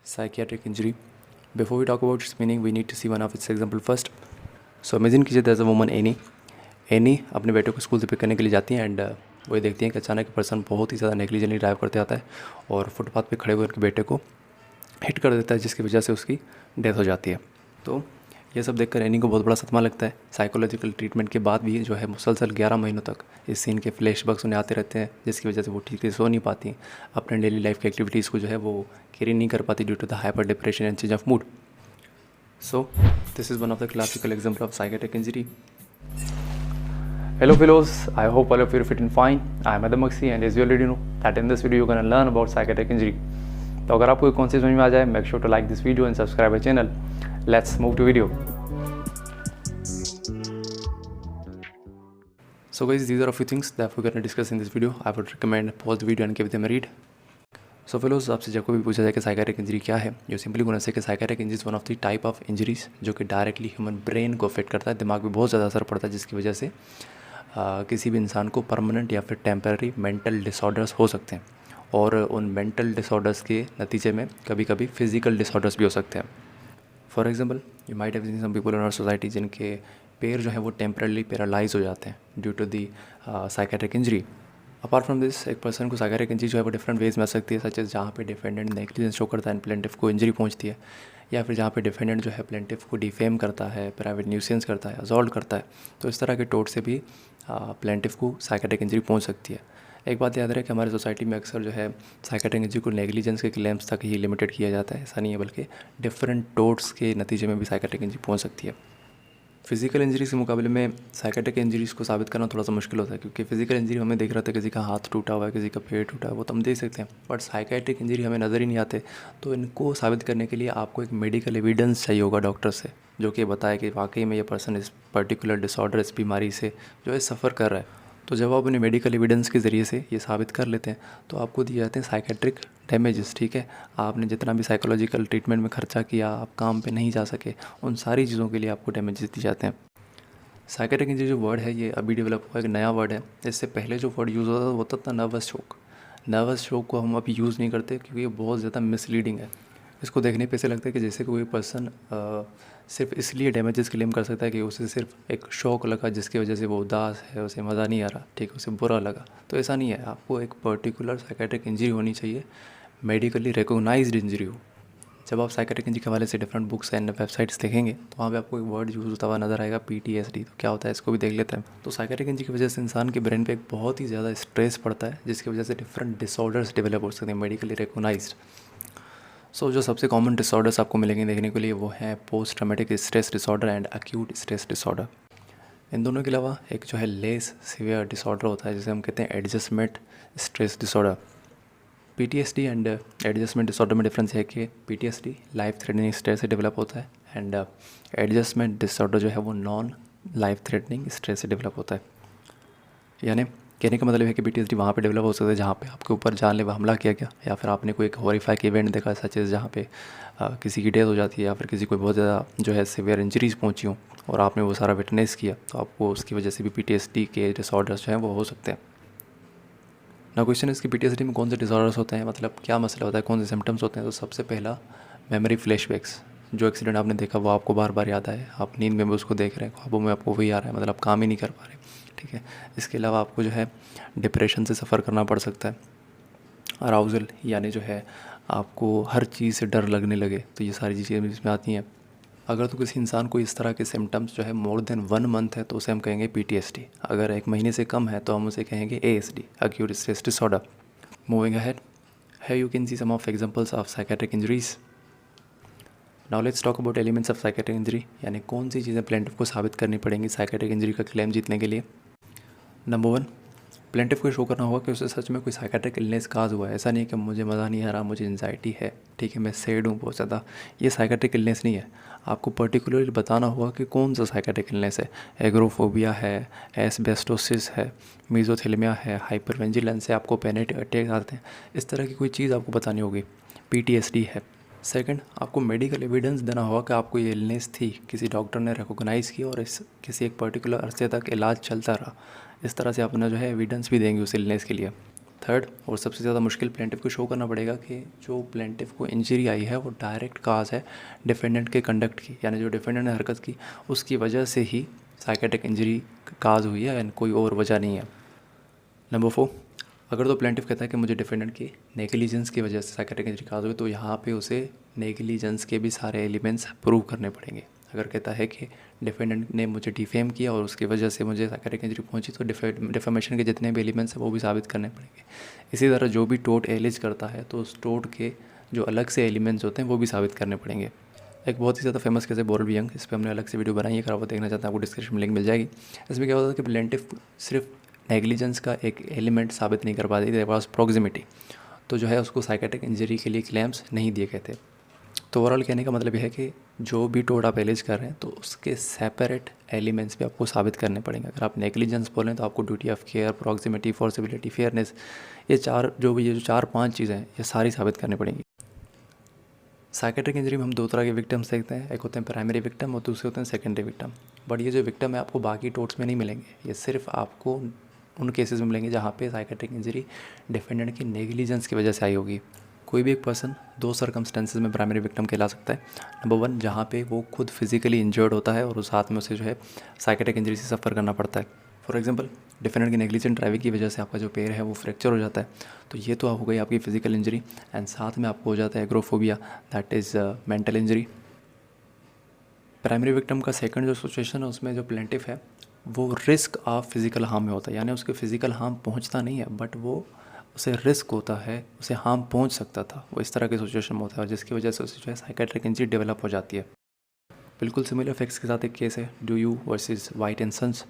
psychiatric injury. Before we talk about its meaning, we need to see one of its example first. So imagine कीजिए there's a woman Annie. Any अपने बेटे को school से pick करने के लिए जाती हैं एंड वो देखती हैं कि अचानक पर्सन बहुत ही ज़्यादा नेग्लिजेंटली ड्राइव करते आता है और फुटपाथ पे खड़े हुए उनके बेटे को हिट कर देता है, जिसकी वजह से उसकी डेथ हो जाती है। तो ये सब देखकर एनी को बहुत बड़ा सदमा लगता है। साइकोलॉजिकल ट्रीटमेंट के बाद भी जो है मुसलसल 11 महीनों तक इस सीन के फ्लैशबैक्स उन्हें आते रहते हैं, जिसकी वजह से वो ठीक से सो नहीं पाती, अपने डेली लाइफ की एक्टिविटीज़ को जो है वो कैरी नहीं कर पाती due to the hyper depression and change of mood. So this is one of the classical example of psychiatric injury. Hello fellows, I hope all of you are fit and fine. I am Adam Maksi and as you already know that in this video you are going to learn about psychiatric injury. तो अगर आपको कौन सी समझ में आ जाए, make sure to like this video and subscribe our channel. Let's move to video. So guys, these are a few things that we're going to discuss in this video. I would recommend pause the video and give them a read. So fellows, आपसे जब कोई भी पूछा जाए कि psychiatric injury क्या है, जो सिंपली होना से कि psychiatric injury one of the type of injuries जो कि डायरेक्टली ह्यूमन ब्रेन को अफेक्ट करता है, दिमाग पे बहुत ज़्यादा असर पड़ता है, जिसकी वजह से किसी भी इंसान को परमानेंट या फिर टेम्पररी मेंटल डिसऑर्डर्स हो सकते हैं और उन मेंटल डिसऑर्डर्स के नतीजे में कभी कभी फिजिकल डिसऑर्डर्स भी हो सकते हैं। For example, you might have seen some people in our society जिनके पैर जो है वो टेम्परली पैरालाइज हो जाते हैं due to the psychiatric injury. Apart from this, एक पर्सन को साइकियाट्रिक इंजरी जो है वो डिफरेंट वेज में आ सकती है, सच एज जहाँ पे डिफेंडेंट नेग्लिजेंस शो करता है, प्लेंटिफ को इंजरी पहुँचती है, या फिर जहाँ पे डिफेंडेंट जो है प्लेंटिफ को डिफेम करता है, प्राइवेट न्यूसेंस करता है, असॉल्ट करता है। तो इस तरह के टोट से भी प्लेंटिफ को साइकियाट्रिक इंजरी पहुंच सकती है। एक बात याद रहे कि हमारे सोसाइटी में अक्सर जो है साइकियाट्रिक इंजरी को नेग्लिजेंस के क्लेम्स तक ही लिमिटेड किया जाता है। ऐसा नहीं है, बल्कि डिफरेंट टोट्स के नतीजे में भी साइकियाट्रिक इंजरी पहुंच सकती है। फिजिकल इंजरीज के मुकाबले में साइकियाट्रिक इंजरीज़ को साबित करना थोड़ा सा मुश्किल होता है, क्योंकि फिजिकल इंजरी हमें देख रहा था किसी का हाथ टूटा हुआ है, किसी का पेट टूटा है, वो तो हम देख सकते हैं, बट साइकियाट्रिक इंजरी हमें नज़र ही नहीं आते। तो इनको साबित करने के लिए आपको एक मेडिकल एविडेंस चाहिए होगा डॉक्टर से, जो कि बताए कि वाकई में ये पर्सन इस पर्टिकुलर डिसऑर्डर, इस बीमारी से जो है सफ़र कर रहा है। तो जब आप अपने मेडिकल एविडेंस के ज़रिए से ये साबित कर लेते हैं तो आपको दिए जाते हैं साइकियाट्रिक डैमेजेस। ठीक है, आपने जितना भी साइकोलॉजिकल ट्रीटमेंट में खर्चा किया, आप काम पे नहीं जा सके, उन सारी चीज़ों के लिए आपको डैमेजेस दिए जाते हैं। साइकियाट्रिक इंजरी जो वर्ड है ये अभी डेवलप हुआ एक नया वर्ड है। इससे पहले जो वर्ड यूज़ होता था नर्वस शोक। नर्वस शोक को हम अभी यूज़ नहीं करते क्योंकि ये बहुत ज़्यादा मिसलीडिंग है। इसको देखने पे ऐसे लगता है कि जैसे कोई पर्सन सिर्फ इसलिए डैमेजेस क्लेम कर सकता है कि उसे सिर्फ एक शौक लगा, जिसकी वजह से वो उदास है, उसे मज़ा नहीं आ रहा, ठीक है, उसे बुरा लगा। तो ऐसा नहीं है, आपको एक पर्टिकुलर साइकियाट्रिक इंजरी होनी चाहिए, मेडिकली रिकॉग्नाइज्ड इंजरी हो। जब आप साइकियाट्रिक इंजरी के हवाले से डिफरेंट बुक्स एंड वेबसाइट्स देखेंगे तो वहाँ पे आपको एक वर्ड यूज़ होता हुआ नज़र आएगा, PTSD। तो क्या होता है, इसको भी देख लेते हैं। तो साइकियाट्रिक इंजरी की वजह से इंसान के ब्रेन पे एक बहुत ही ज़्यादा स्ट्रेस पड़ता है, जिसकी वजह से डिफरेंट डिसऑर्डर्स डेवलप हो सकते हैं, मेडिकली रिकॉग्नाइज्ड। सो जो सबसे कॉमन डिसऑर्डर्स आपको मिलेंगे देखने के लिए वो है post traumatic stress disorder and acute stress disorder. इन दोनों के अलावा एक जो है लेस सीवियर डिसऑर्डर होता है, जिसे हम कहते हैं adjustment stress disorder. PTSD and adjustment disorder में डिफरेंस है कि PTSD लाइफ थ्रेटनिंग स्ट्रेस से डेवलप होता है एंड एडजस्टमेंट डिसऑर्डर जो है वो नॉन लाइफ थ्रेटनिंग स्ट्रेस से डेवलप होता है। यानी कहने का मतलब है कि PTSD वहाँ पे डेवलप हो सकता है जहाँ पे आपके ऊपर जानलेवा हमला किया गया, या फिर आपने कोई एक हॉरिफाइक इवेंट देखा, सच एज जहाँ पे किसी की डेथ हो जाती है, या फिर किसी को बहुत ज़्यादा जो है सीवियर इंजरीज पहुँची हों और आपने वो सारा विटनेस किया, तो आपको उसकी वजह से भी PTSD के डिसऑर्डर्स जो हैं वो हो सकते हैं। ना क्वेश्चन इसकी PTSD में कौन से डिसऑर्डर्स होते हैं, मतलब क्या मसला होता है, कौन से सिम्टम्स होते हैं। तो सबसे पहला मेमोरी फ्लैशबैक्स। जो एक्सीडेंट आपने देखा वो आपको बार बार याद आए, आप नींद में भी उसको देख रहे हैं, ख्वाबों में आपको वही आ रहा है, मतलब काम ही नहीं कर पा रहे। ठीक है, इसके अलावा आपको जो है डिप्रेशन से सफ़र करना पड़ सकता है। अराउजल, यानी जो है आपको हर चीज़ से डर लगने लगे, तो ये सारी चीज़ें इसमें आती हैं। अगर तो किसी इंसान को इस तरह के सिम्टम्स जो है मोर देन 1 मंथ है तो उसे हम कहेंगे PTSD। अगर 1 महीने से कम है तो हम उसे कहेंगे ASD, acute stress disorder. Moving ahead, here you can see some of examples of psychiatric injuries. Now let's talk about elements of psychiatric injury, यानी कौन सी चीज़ें प्लेंटिफ को साबित करनी पड़ेंगी साइकियाट्रिक इंजरी का क्लेम जीतने के लिए। नंबर 1, प्लेंटिफ को शो करना होगा कि उसे सच में कोई साइकियाट्रिक इलनेस काज हुआ है। ऐसा नहीं है कि मुझे मज़ा नहीं आ रहा, मुझे एंजाइटी है, ठीक है, मैं सैड हूँ बहुत ज़्यादा, ये साइकियाट्रिक इलनेस नहीं है। आपको पर्टिकुलरली बताना होगा कि कौन सा साइकियाट्रिक इलनेस है। एग्रोफोबिया है, एस्बेस्टोसिस है, मीज़ोथेलिया है, हाइपरविजिलेंस है, आपको पैनिक अटैक आते हैं, इस तरह की कोई चीज़ आपको बतानी होगी। PTSD है। सेकंड, आपको मेडिकल एविडेंस देना होगा कि आपको ये इलनेस थी, किसी डॉक्टर ने रिकॉग्नाइज़ की और इस किसी एक पर्टिकुलर अरसे तक इलाज चलता रहा। इस तरह से अपना जो है एविडेंस भी देंगे उस इलनेस के लिए। थर्ड और सबसे ज़्यादा मुश्किल, प्लेंटिफ को शो करना पड़ेगा कि जो प्लेंटिफ को इंजरी आई है वो डायरेक्ट काज है डिफेंडेंट के कंडक्ट की, यानी जो डिफेंडेंट ने हरकत की उसकी वजह से ही साइकेट्रिक इंजरी काज हुई है एंड कोई और वजह नहीं है। नंबर 4, अगर तो प्लेंटिफ कहता है कि मुझे डिफेंडेंट की नेग्लिजेंस की वजह से साइकेट्रिक इंजरी काज हुई, तो यहाँ पे उसे नेग्लिजेंस के भी सारे एलिमेंट्स प्रूव करने पड़ेंगे। अगर कहता है कि डिफेंडेंट ने मुझे डिफेम किया और उसकी वजह से मुझे साइकेट्रिक इंजरी पहुंची, तो डिफेमेशन के जितने भी एलिमेंट्स हैं वो भी साबित करने पड़ेंगे। इसी तरह जो भी टोट एलिज करता है तो उस टोट के जो अलग से एलिमेंट्स होते हैं वो भी साबित करने पड़ेंगे। एक बहुत ही ज़्यादा फेमस केस है बोरल वी यंग, इस पर हमने अलग से वीडियो बनाई है, अगर आप देखना चाहते हैं आपको डिस्क्रिप्शन में लिंक मिल जाएगी। इसमें क्या होता है कि प्लेंटिफ सिर्फ नेग्लिजेंस का एक एलिमेंट साबित नहीं कर पाती, देयर वाज प्रॉक्सिमिटी, तो जो है उसको साइकेट्रिक इंजरी के लिए क्लेम्स नहीं दिए गए थे। तो ओवरऑल कहने का मतलब यह है कि जो भी टोट आप एलिज कर रहे हैं तो उसके सेपरेट एलिमेंट्स भी आपको साबित करने पड़ेंगे। अगर आप नेग्लिजेंस बोलें तो आपको duty of care, proximity, foreseeability, fairness, ये जो 4-5 चीज़ें हैं ये सारी साबित करनी पड़ेंगी। साइकेट्रिक इंजरी में हम 2 तरह के विक्टिम्स देखते हैं, एक होते हैं प्राइमरी विक्टिम और दूसरे होते हैं सेकेंडरी विक्टिम। बट ये जो विक्टिम है आपको बाकी टोट्स में नहीं मिलेंगे, ये सिर्फ आपको उन केसेस में मिलेंगे जहाँ पे साइकेट्रिक इंजरी डिफेंडेंट की नेग्लिजेंस की वजह से आई होगी। कोई भी एक पर्सन 2 सर्कमस्टेंसेज में प्राइमरी विक्टिम कहला सकता है। नंबर 1, जहाँ पे वो खुद फिजिकली इंजर्ड होता है और उस हाथ में उसे जो है साइकेट्रिक इंजरी से सफ़र करना पड़ता है। फॉर एग्जांपल, डिफेंडेंट की नेग्लिजेंट ड्राइविंग की वजह से आपका जो पैर है वो फ्रैक्चर हो जाता है, तो ये तो हो गई आपकी फिजिकल इंजरी, एंड साथ में आपको हो जाता है agoraphobia, that is mental injury. Primary victim का सेकंड जो सिचुएशन है उसमें जो प्लेंटिफ है वो रिस्क ऑफ फिजिकल हार्म में होता है, यानी उसके फिजिकल हार्म पहुंचता नहीं है बट वो उसे रिस्क होता है, उसे हार्म पहुंच सकता था, वो इस तरह की सिचुएशन में होता है जिसकी वजह से उसे जो है साइकेट्रिक इंजरी डेवलप हो जाती है। बिल्कुल सिमिलर फैक्ट्स के साथ एक केस है, Dulieu versus White and Sons.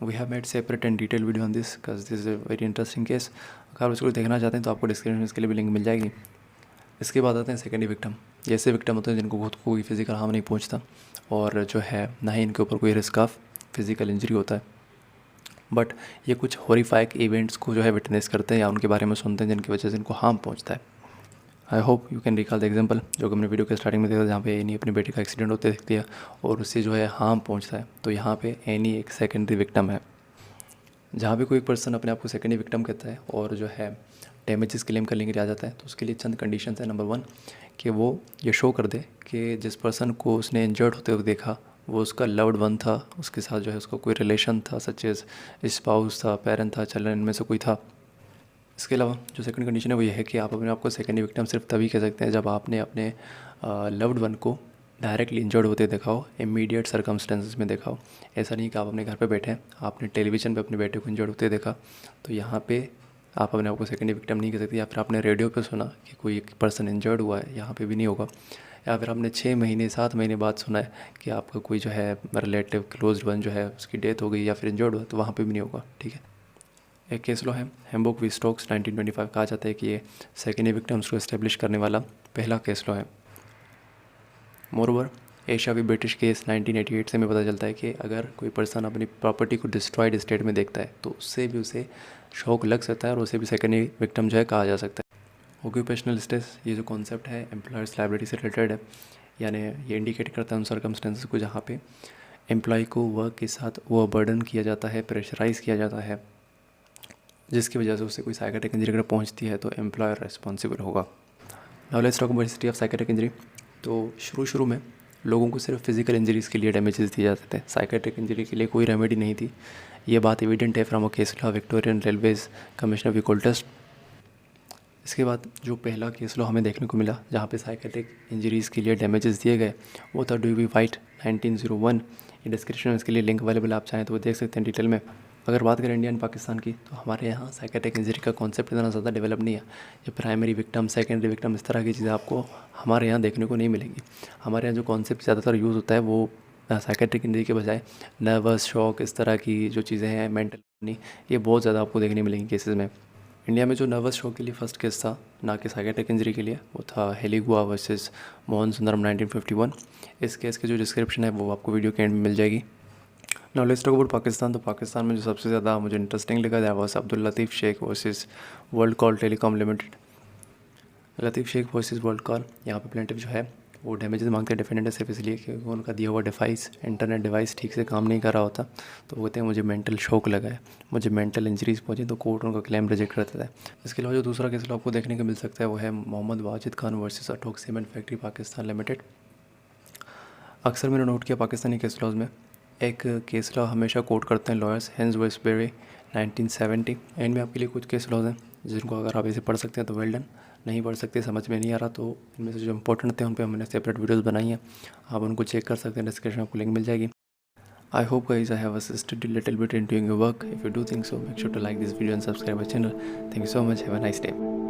We have made separate and detail video on this because this is a very interesting case. अगर आप उसको देखना चाहते हैं तो आपको डिस्क्रिप्शन में इसके लिए भी लिंक मिल जाएगी। इसके बाद आते हैं सेकेंडरी विक्टिम। ये ऐसे विक्टिम होते हैं जिनको खुद को कोई फिजिकल हार्म नहीं पहुंचता और जो है ना ही इनके ऊपर कोई रिस्क ऑफ फिजिकल इंजरी होता है, बट ये कुछ हॉरिफाइक इवेंट्स को जो है विटनेस करते हैं या उनके बारे में सुनते हैं जिनकी वजह से इनको हार्म पहुंचता है। I hope you can recall the example जो कि हमने वीडियो के स्टार्टिंग में देखा, जहाँ पे एनी अपनी बेटी का एक्सीडेंट होते देखती है और उससे जो है हार्म पहुंचता है। तो यहाँ पे एनी एक सेकेंडरी विक्टिम है। जहाँ भी कोई पर्सन अपने आप को सेकेंडरी विक्टिम कहता है और जो है डैमेजेस क्लेम करने के लिए आ जाता है, तो उसके लिए चंद कंडीशंस है। नंबर 1, कि वो ये शो कर दे कि जिस पर्सन को उसने इंजर्ड होते हुए देखा वो उसका लव्ड वन था, उसके साथ जो है उसका कोई रिलेशन था, सच एज स्पाउस था, पेरेंट था, चिल्ड्रन, इनमें से कोई था। इसके अलावा जो सेकंड कंडीशन है वो ये है कि आप अपने आप को सेकेंडरी विक्टिम सिर्फ तभी कह सकते हैं जब आपने अपने लव्ड वन को डायरेक्टली इंजर्ड होते देखा हो, इमीडिएट सर्कमस्टेंसेस में देखा हो। ऐसा नहीं कि आप अपने घर पे बैठे हैं, आपने टेलीविज़न पे अपने बेटे को इंजर्ड होते देखा, तो यहाँ पे आप अपने आप को सेकेंडरी विक्टिम नहीं कह सकते। या फिर आपने रेडियो पे सुना कि कोई एक पर्सन इंजर्ड हुआ है, यहाँ पे भी नहीं होगा। या फिर आपने 6 महीने 7 महीने बाद सुना है कि आपका कोई जो है रिलेटिव क्लोज वन जो है उसकी डेथ हो गई या फिर इंजर्ड हुआ, तो वहाँ पे भी नहीं होगा। ठीक है। एक केस लॉ है हेम्बुक वी स्टोक्स 1925, कहा जाता है कि ये सेकेंडरी विक्टिम्स को इस्टेब्लिश करने वाला पहला केस लॉ है। Moreover Attia v British case 1988 से हमें पता चलता है कि अगर कोई पर्सन अपनी प्रॉपर्टी को डिस्ट्रॉयड स्टेट में देखता है तो उससे भी उसे शौक लग सकता है और उसे भी सेकेंडरी विक्टिम जो है कहा जा सकता है। ऑक्यूपेशनल स्ट्रेस, ये जो कॉन्सेप्ट है एम्प्लॉयर्स लायबिलिटी से रिलेटेड है, यानी ये इंडिकेट करता है उन सर्कमस्टेंसेस को जहाँ पे एम्प्लॉय को वर्क के साथ वो बर्डन किया जाता है, प्रेशराइज किया जाता है, जिसकी वजह से उससे कोई साइकेट्रिक इंजरी अगर पहुँचती है तो एम्प्लॉयर रिस्पॉन्सिबल होगा। Now let's talk about history of psychiatric injury. तो शुरू में लोगों को सिर्फ फिजिकल इंजरीज़ के लिए डैमेजेस दिए जाते थे, साइकेट्रिक इंजरी के लिए कोई रेमेडी नहीं थी। ये बात एविडेंट है from a case law Victorian Railways Commissioner v Coultas. इसके बाद जो पहला केस लॉ हमें देखने को मिला जहाँ पे साइकेट्रिक इंजरीज़ के लिए डैमेजेस दिए गए वो था ड्यू वी वाइट 1901। ये डिस्क्रिप्शन में इसके लिए लिंक अवेलेबल, आप चाहें तो वो देख सकते हैं डिटेल में। अगर बात करें इंडिया एंड पाकिस्तान की, तो हमारे यहाँ साइकेट्रिक इंजरी का कॉन्सेप्ट इतना ज़्यादा डेवलप नहीं है। ये प्राइमरी विक्टिम, सेकेंडरी विक्टिम, इस तरह की चीज़ें आपको हमारे यहाँ देखने को नहीं मिलेंगी। हमारे यहाँ जो कॉन्सेप्ट ज़्यादातर यूज़ होता है वो साइकेट्रिक इंजरी के बजाय नर्वस शॉक, इस तरह की जो चीज़ें हैं, मेंटल नहीं, ये बहुत ज़्यादा आपको देखने मिलेंगी केसेस में। इंडिया में जो नर्वस शॉक के लिए फर्स्ट केस था, ना कि साइकेट्रिक इंजरी के लिए, वो था हेलीगुआ वर्सेस मोहन सुंदरम 1951। इस केस की जो डिस्क्रिप्शन है वो आपको वीडियो के एंड में मिल जाएगी। Now let's talk about Pakistan. तो पाकिस्तान में जो सबसे ज़्यादा मुझे इंटरेस्टिंग लगा था वो Abdul Latif Sheikh versus World Call Telecom Limited. Latif Sheikh versus World Call, यहाँ पे प्लेंटिफ जो है वो डैमेजेस मांगते हैं डिफेंडेंट सिर्फ इसलिए कि उनका दिया हुआ डिवाइस इंटरनेट डिवाइस ठीक से काम नहीं कर रहा होता, तो वो कहते हैं मुझे मेंटल शॉक लगा है, मुझे मेंटल इंजरीज पहुंची, तो कोर्ट उनका क्लेम रिजेक्ट कर देता है। इसके अलावा जो दूसरा केस लॉ आपको देखने को मिल सकता है वो है Mohammad Wajid Khan versus Attock Cement Factory Pakistan Limited. अक्सर मैंने नोट किया पाकिस्तानी केस लॉज में एक केस लॉ हमेशा कोट करते हैं लॉयर्स हेंस वर्स बेरे 1970। एंड में आपके लिए कुछ केस लॉज हैं जिनको अगर आप इसे पढ़ सकते हैं तो वेल डन, नहीं पढ़ सकते समझ में नहीं आ रहा तो इनमें से जो इंपॉर्टेंट थे उन पर हमने सेपरेट वीडियोस बनाई हैं, आप उनको चेक कर सकते हैं, डिस्क्रिप्शन आपको लिंक मिल जाएगी। I hope guys I have assisted you a little bit in doing your work. If you do think so, make sure to like this video and subscribe our channel. Thank you so much. Have a nice day.